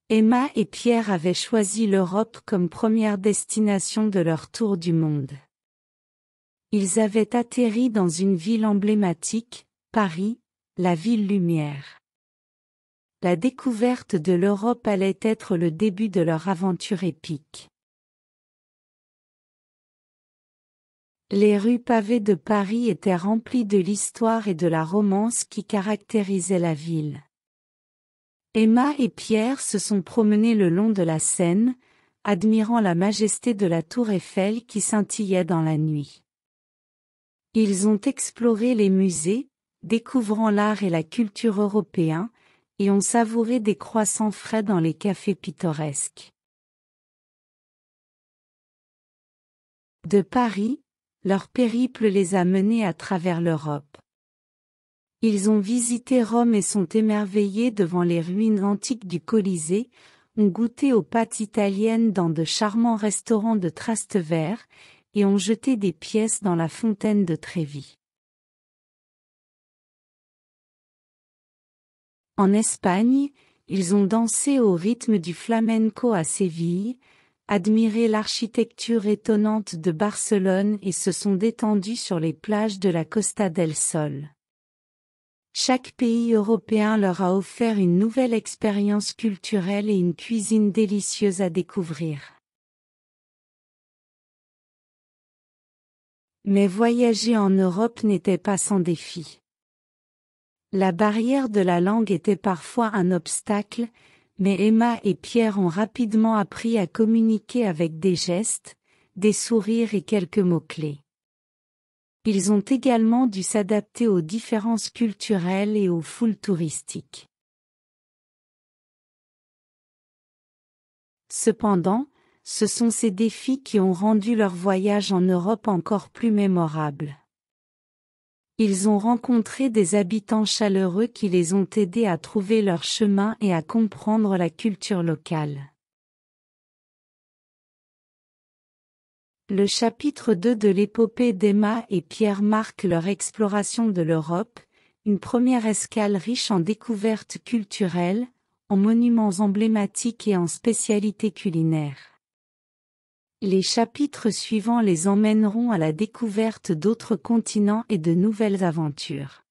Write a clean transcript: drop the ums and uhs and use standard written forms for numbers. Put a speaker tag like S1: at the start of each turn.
S1: Emma et Pierre avaient choisi l'Europe comme première destination de leur tour du monde. Ils avaient atterri dans une ville emblématique, Paris, la ville lumière. La découverte de l'Europe allait être le début de leur aventure épique. Les rues pavées de Paris étaient remplies de l'histoire et de la romance qui caractérisaient la ville. Emma et Pierre se sont promenés le long de la Seine, admirant la majesté de la tour Eiffel qui scintillait dans la nuit. Ils ont exploré les musées, découvrant l'art et la culture européens, et ont savouré des croissants frais dans les cafés pittoresques. De Paris, leur périple les a menés à travers l'Europe. Ils ont visité Rome et sont émerveillés devant les ruines antiques du Colisée, ont goûté aux pâtes italiennes dans de charmants restaurants de Trastevere, et ont jeté des pièces dans la fontaine de Trévi. En Espagne, ils ont dansé au rythme du flamenco à Séville, admiré l'architecture étonnante de Barcelone et se sont détendus sur les plages de la Costa del Sol. Chaque pays européen leur a offert une nouvelle expérience culturelle et une cuisine délicieuse à découvrir. Mais voyager en Europe n'était pas sans défi. La barrière de la langue était parfois un obstacle, mais Emma et Pierre ont rapidement appris à communiquer avec des gestes, des sourires et quelques mots-clés. Ils ont également dû s'adapter aux différences culturelles et aux foules touristiques. Cependant, ce sont ces défis qui ont rendu leur voyage en Europe encore plus mémorable. Ils ont rencontré des habitants chaleureux qui les ont aidés à trouver leur chemin et à comprendre la culture locale. Le chapitre 2 de l'épopée d'Emma et Pierre marque leur exploration de l'Europe, une première escale riche en découvertes culturelles, en monuments emblématiques et en spécialités culinaires. Les chapitres suivants les emmèneront à la découverte d'autres continents et de nouvelles aventures.